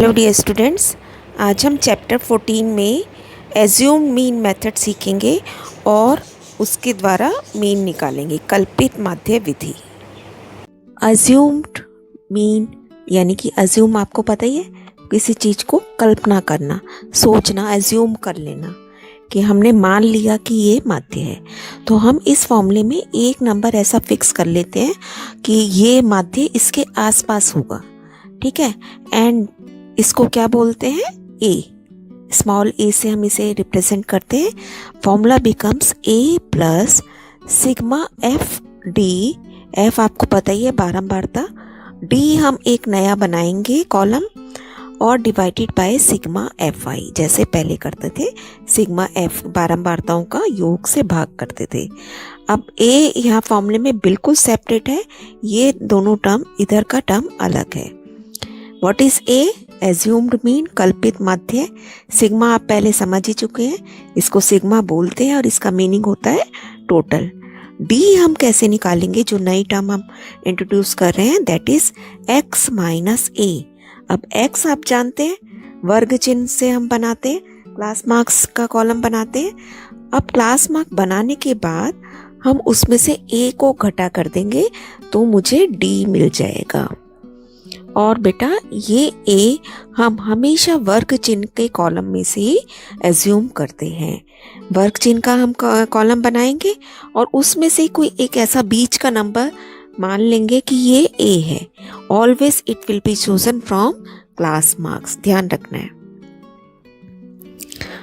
Hello dear students, आज हम chapter 14 में एज्यूम मीन मेथड सीखेंगे और उसके द्वारा मीन निकालेंगे। कल्पित माध्य विधि। अज्यूम्ड मीन यानी कि अज्यूम आपको पता ही है, किसी चीज़ को कल्पना करना, सोचना, एज्यूम कर लेना कि हमने मान लिया कि ये माध्य है। तो हम इस फॉर्मूले में एक नंबर ऐसा फिक्स कर लेते हैं कि ये माध्य इसके आसपास होगा, ठीक है। एंड इसको क्या बोलते हैं? ए। स्मॉल ए से हम इसे रिप्रेजेंट करते हैं। Formula becomes a plus sigma F D. F आपको पता ही है बारंबारता, डी हम एक नया बनाएंगे कॉलम और divided by sigma F I, जैसे पहले करते थे। सिग्मा एफ बारंबारताओं का योग से भाग करते थे। अब ए यहाँ फॉर्मूले में बिल्कुल सेपरेट है, ये दोनों टर्म, इधर का टर्म अलग है। What is a? Assumed mean, कल्पित माध्य। सिग्मा आप पहले समझ ही चुके हैं, इसको सिग्मा बोलते हैं और इसका मीनिंग होता है टोटल। डी हम कैसे निकालेंगे? जो नई टर्म हम इंट्रोड्यूस कर रहे हैं, दैट इज एक्स माइनस ए। अब एक्स आप जानते हैं, वर्ग चिन्ह से हम बनाते हैं, क्लास मार्क्स का कॉलम बनाते हैं। अब क्लास मार्क बनाने के बाद हम उसमें से ए को घटा कर देंगे तो मुझे डी मिल जाएगा। और बेटा ये ए हम हमेशा वर्ग चिन्ह के कॉलम में से ही एज्यूम करते हैं। वर्ग चिन्ह का हम कॉलम बनाएंगे और उसमें से कोई एक ऐसा बीच का नंबर मान लेंगे कि ये ए है। Always it will be chosen from class marks, ध्यान रखना है।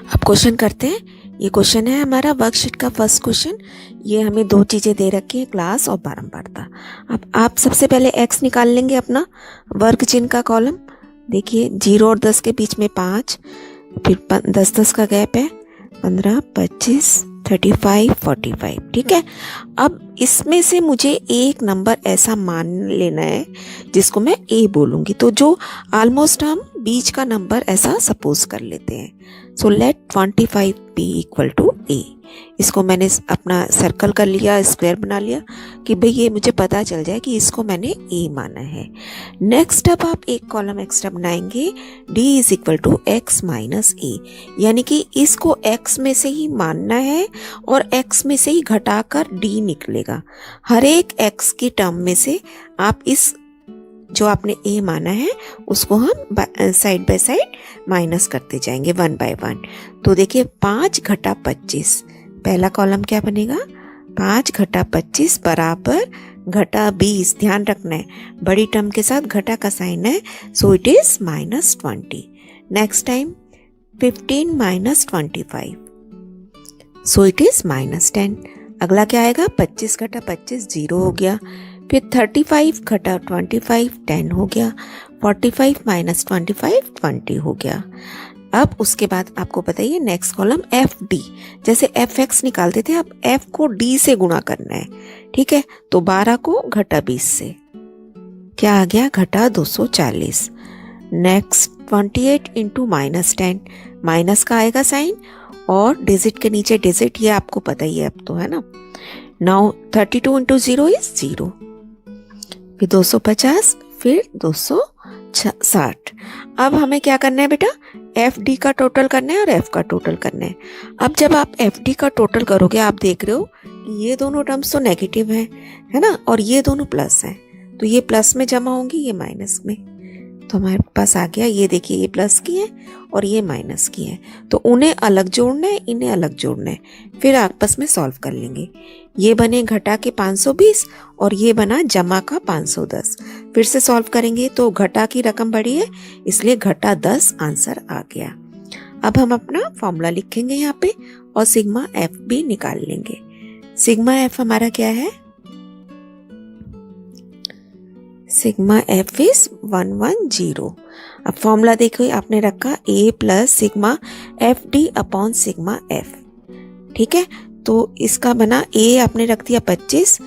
अब क्वेश्चन करते हैं। ये क्वेश्चन है हमारा वर्कशीट का फर्स्ट क्वेश्चन। ये हमें दो चीज़ें दे रखी है, क्लास और बारंबारता। अब आप सबसे पहले x निकाल लेंगे अपना वर्ग चिन्ह का कॉलम। देखिए 0 और 10 के बीच में 5, फिर 10-10 का गैप है, 15, 25, 35, 45, ठीक है। अब इसमें से मुझे एक नंबर ऐसा मान लेना है जिसको मैं ए बोलूँगी, तो जो ऑलमोस्ट हम बीच का नंबर ऐसा सपोज कर लेते हैं। So let 25 be equal to A. इसको मैंने अपना सर्कल कर लिया, स्क्वायर बना लिया कि भाई ये मुझे पता चल जाए कि इसको मैंने ए माना है। नेक्स्ट अब आप एक कॉलम एक्स्ट्रा बनाएंगे, D is equal to X minus A, यानी कि इसको एक्स में से ही मानना है और एक्स में से ही घटाकर डी निकलेगा। हर एक एक्स की टर्म में से आप इस जो आपने ए माना है उसको हम साइड बाय साइड माइनस करते जाएंगे 1 बाय 1। तो देखिए 5 घटा 25, पहला कॉलम क्या बनेगा? 5 घटा 25 बराबर घटा 20। ध्यान रखना है बड़ी टर्म के साथ घटा का साइन है, so it is -20। Next time 15 minus 25, so it is -10। अगला क्या आएगा? 25 घटा 25 0 हो गया। फिर 35 घटा 25 10 हो गया। 45 माइनस 25 20 हो गया। अब उसके बाद आपको बताइए नेक्स्ट कॉलम एफ डी। जैसे एफ एक्स निकालते थे, अब एफ को डी से गुणा करना है, ठीक है। तो 12 को घटा 20 से क्या आ गया? घटा 240। नेक्स्ट 28 इंटू -10, माइनस का आएगा साइन और डिजिट के नीचे डिजिट, ये आपको पता ही है अब तो, है ना। नाउ 32 इंटू 0 इज 0, फिर 250, फिर 260। अब हमें क्या करना है बेटा? एफ डी का टोटल करना है और एफ का टोटल करना है। अब जब आप एफ डी का टोटल करोगे, आप देख रहे हो कि ये दोनों टर्म्स तो नेगेटिव हैं, है ना, और ये दोनों प्लस हैं, तो ये प्लस में जमा होंगी, ये माइनस में। तो हमारे पास आ गया, ये देखिए ये प्लस की है और ये माइनस की है, तो उन्हें अलग जोड़ना है, इन्हें अलग जोड़ना है, फिर आपस में सॉल्व कर लेंगे। ये बने घटा के 520 और ये बना जमा का 510। फिर से सॉल्व करेंगे तो घटा की रकम बड़ी है, इसलिए घटा 10 आंसर आ गया। अब हम अपना फॉर्मूला लिखेंगे यहाँ पे और सिग्मा एफ भी निकाल लेंगे। सिग्मा एफ हमारा क्या है? Sigma F is 110। अब फॉर्मूला देखो आपने रखा A plus sigma F D upon sigma F, ठीक है। तो इसका बना ए आपने रख दिया 25,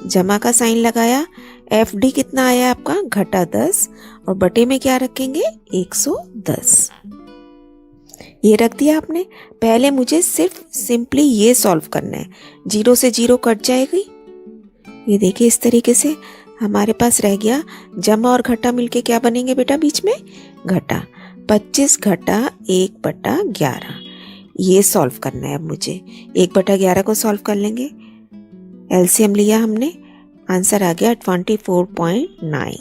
जमा का साइन लगाया, एफ डी कितना आया आपका? घटा 10 और बटे में क्या रखेंगे? 110। ये रख दिया आपने। पहले मुझे सिर्फ सिंपली ये सॉल्व करना है, 0 से 0 कट जाएगी। ये देखिए इस तरीके से हमारे पास रह गया, जमा और घटा मिलके क्या बनेंगे बेटा? बीच में घटा। 25 घटा 1/11, ये सॉल्व करना है अब मुझे। 1/11 को सॉल्व कर लेंगे, एलसीएम लिया हमने, आंसर आ गया 24.9।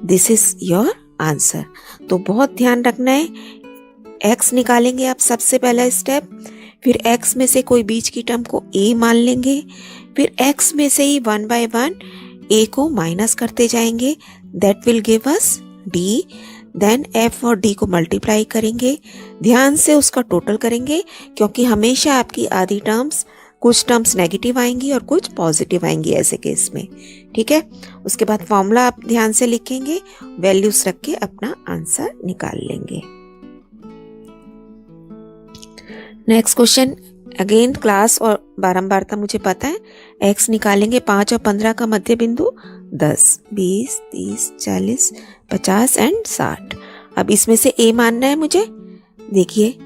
This is your answer. तो बहुत ध्यान रखना है, x निकालेंगे आप सबसे पहला स्टेप, फिर x में से कोई बीच की टर्म को a मान लेंगे, फिर x में से ही 1 बाय 1 a को माइनस करते जाएंगे, that will give us d। Then f और d को मल्टीप्लाई करेंगे, ध्यान से उसका टोटल करेंगे, क्योंकि हमेशा आपकी आधी टर्म्स, कुछ टर्म्स नेगेटिव आएंगी और कुछ पॉजिटिव आएंगी ऐसे केस में, ठीक है। उसके बाद फॉर्मूला आप ध्यान से लिखेंगे, वैल्यूज रख के अपना आंसर निकाल लेंगे। नेक्स्ट क्वेश्चन, अगेन क्लास और बारंबारता मुझे पता है। x निकालेंगे, 5 और 15 का मध्य बिंदु 10, 20, 30, 40, 50 एंड 60। अब इसमें से a मानना है मुझे। देखिए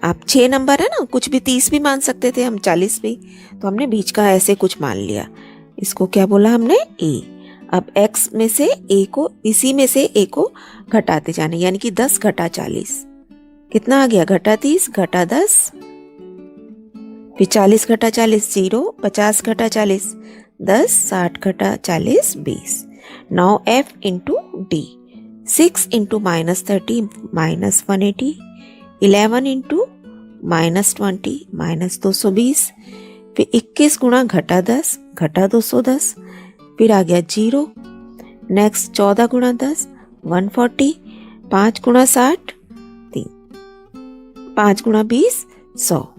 आप 6 नंबर है ना, कुछ भी 30 भी मान सकते थे हम, 40 भी, तो हमने बीच का ऐसे कुछ मान लिया। इसको क्या बोला हमने, a। अब x में से a को, इसी में से a को घटाते जाना, यानी कि 10 घटा 40 कितना आ गया, घटा 30 घटा 10, फिर 40 घटा 40 0, 50 घटा 40 10, 60 घटा 40 20। Now f into d, 6 into -30 -180, 11 into -20 -220, फिर 21 गुणा घटा 10 घटा 210, फिर आ गया 0। नेक्स्ट 14 गुणा 10 140, 5 गुणा 60 3, 5 गुणा 20 100,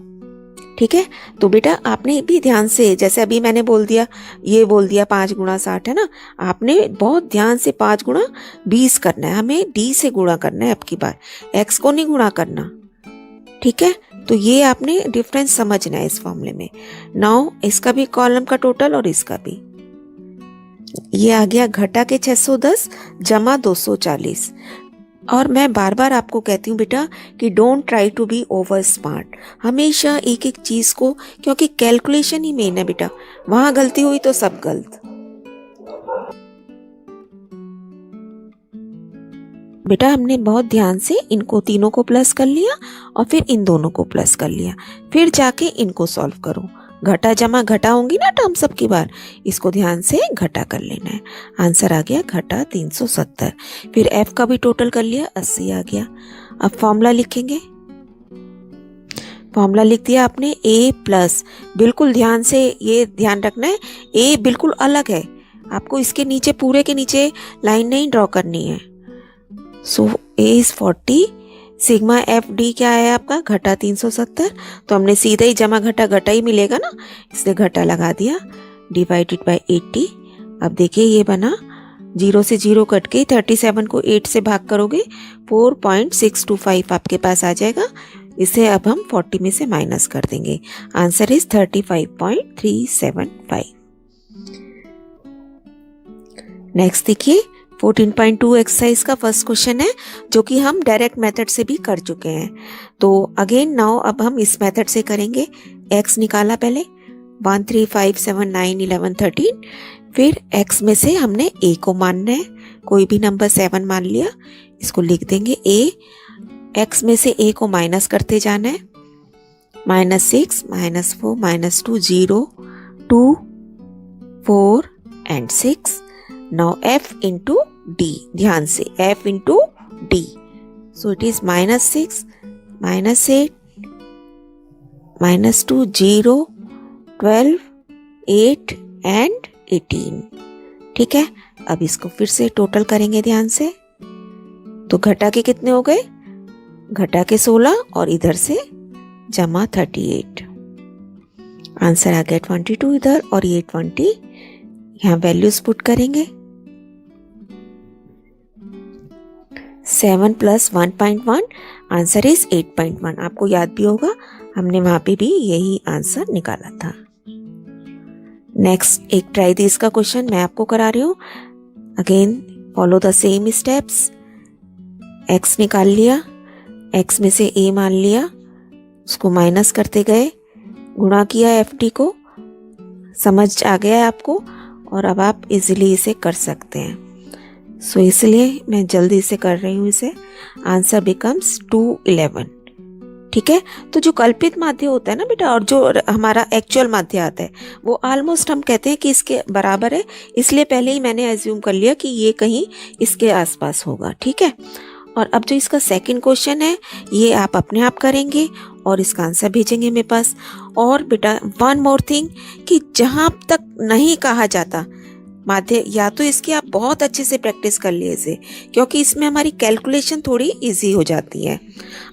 ठीक है। तो बेटा आपने भी ध्यान से, जैसे अभी मैंने बोल दिया, ये बोल दिया 5 गुणा 60 है ना, आपने बहुत ध्यान से 5 गुणा 20 करना है, हमें d से गुणा करना है, अब की बार x को नहीं गुणा करना, ठीक है। तो ये आपने डिफरेंस समझना है इस फॉर्मूले में। नाउ इसका भी कॉलम का टोटल और इसका भी, ये आ गया घटा के 610 जमा 240। और मैं बार बार आपको कहती हूँ बेटा कि don't try to be over smart, हमेशा एक एक चीज को, क्योंकि कैलकुलेशन ही मेन है बेटा, वहां गलती हुई तो सब गलत। बेटा हमने बहुत ध्यान से इनको तीनों को प्लस कर लिया और फिर इन दोनों को प्लस कर लिया, फिर जाके इनको सॉल्व करो। घटा जमा घटा होंगी ना टर्म सब की बार, इसको ध्यान से घटा कर लेना है। आंसर आ गया घटा 370। फिर f का भी टोटल कर लिया, 80 आ गया। अब फॉर्मूला लिखेंगे, फॉर्मूला लिख दिया आपने, a प्लस, बिल्कुल ध्यान से ये ध्यान रखना है, a बिल्कुल अलग है, आपको इसके नीचे पूरे के नीचे लाइन नहीं ड्रॉ करनी है। सो a is 40, sigma F D क्या है आपका, घटा 370, तो हमने सीधा ही जमा घटा घटा ही मिलेगा ना, इसलिए घटा लगा दिया, डिवाइडेड बाय 80। अब देखिए ये बना, 0 से 0 कट के 37 को 8 से भाग करोगे 4.625 आपके पास आ जाएगा। इसे अब हम 40 में से माइनस कर देंगे, आंसर इज 35.375। नेक्स्ट देखिए 14.2 एक्सरसाइज का फर्स्ट क्वेश्चन है, जो कि हम डायरेक्ट मेथड से भी कर चुके हैं। तो अगेन नाउ अब हम इस मेथड से करेंगे। x निकाला पहले, 1 3 5 7 9 11 13, फिर x में से हमने a को मानना है, कोई भी नंबर 7 मान लिया, इसको लिख देंगे a। x में से a को माइनस करते जाना है, -6 -4 -2 0 2 4 and 6। Now f into d, ध्यान से f into d, so it is -6 -8 -2 0 12 8 and 18, ठीक है। अब इसको फिर से टोटल करेंगे ध्यान से, तो घटा के कितने हो गए, घटा के 16 और इधर से जमा 38, आंसर आ गया 22 इधर और ये 20, यहाँ वैल्यूज पुट करेंगे। 7 + 1.1, आंसर इज 8.1। आपको याद भी होगा हमने वहां पे भी यही आंसर निकाला था। नेक्स्ट एक ट्राई दिस का क्वेश्चन मैं आपको करा रही हूँ। Again follow the same steps. x निकाल लिया, x में से a मान लिया, उसको माइनस करते गए, गुणा किया FD को, समझ आ गया है आपको, और अब आप इजीली इसे कर सकते हैं। सो इसलिए मैं जल्दी से कर रही हूँ इसे। Answer becomes 211। ठीक है, तो जो कल्पित माध्य होता है ना बेटा, और जो हमारा एक्चुअल माध्य आता है, वो ऑलमोस्ट हम कहते हैं कि इसके बराबर है, इसलिए पहले ही मैंने एज्यूम कर लिया कि ये कहीं इसके आसपास होगा। ठीक है, और अब जो इसका सेकंड क्वेश्चन है, ये आप अपने आप करेंगे और इसका आंसर भेजेंगे मेरे पास। और बेटा वन मोर थिंग, कि जहां तक नहीं कहा जाता माध्य, या तो इसकी आप बहुत अच्छे से प्रैक्टिस कर लीजिए, क्योंकि इसमें हमारी कैलकुलेशन थोड़ी इजी हो जाती है।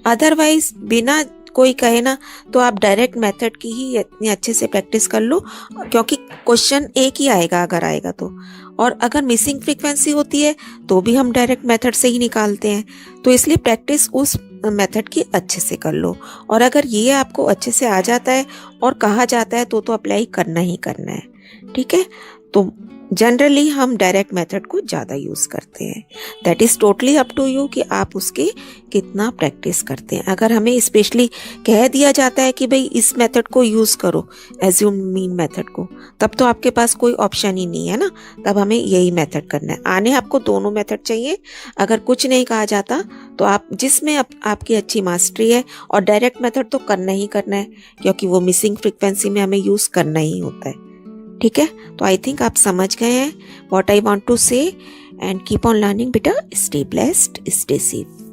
अदरवाइज बिना कोई कहे ना, तो आप डायरेक्ट मेथड की ही इतनी अच्छे से प्रैक्टिस कर लो, क्योंकि क्वेश्चन एक ही आएगा अगर आएगा तो। और अगर मिसिंग फ्रीक्वेंसी होती है तो भी हम डायरेक्ट मेथड से ही निकालते हैं। तो इसलिए प्रैक्टिस उस मेथड की अच्छे से कर लो। और अगर ये आपको अच्छे से आ जाता है और कहा जाता है तो अप्लाई करना ही करना है। ठीक है, तो जनरली हम डायरेक्ट मेथड को ज़्यादा यूज़ करते हैं। That is totally up to you कि आप उसके कितना प्रैक्टिस करते हैं। अगर हमें स्पेशली कह दिया जाता है कि भाई इस मेथड को यूज़ करो, एज्यूम मीन मेथड को, तब तो आपके पास कोई ऑप्शन ही नहीं है ना, तब हमें यही मेथड करना है। आने आपको दोनों मेथड चाहिए। अगर कुछ नहीं कहा जाता तो आप जिसमें आपकी अच्छी मास्टरी है, और डायरेक्ट मेथड तो करना ही करना है, क्योंकि वो मिसिंग फ्रिक्वेंसी में हमें यूज़ करना ही होता है। ठीक है, तो आई थिंक आप समझ गए हैं व्हाट आई वांट टू से, एंड कीप ऑन लर्निंग बेटा। Stay blessed, stay safe.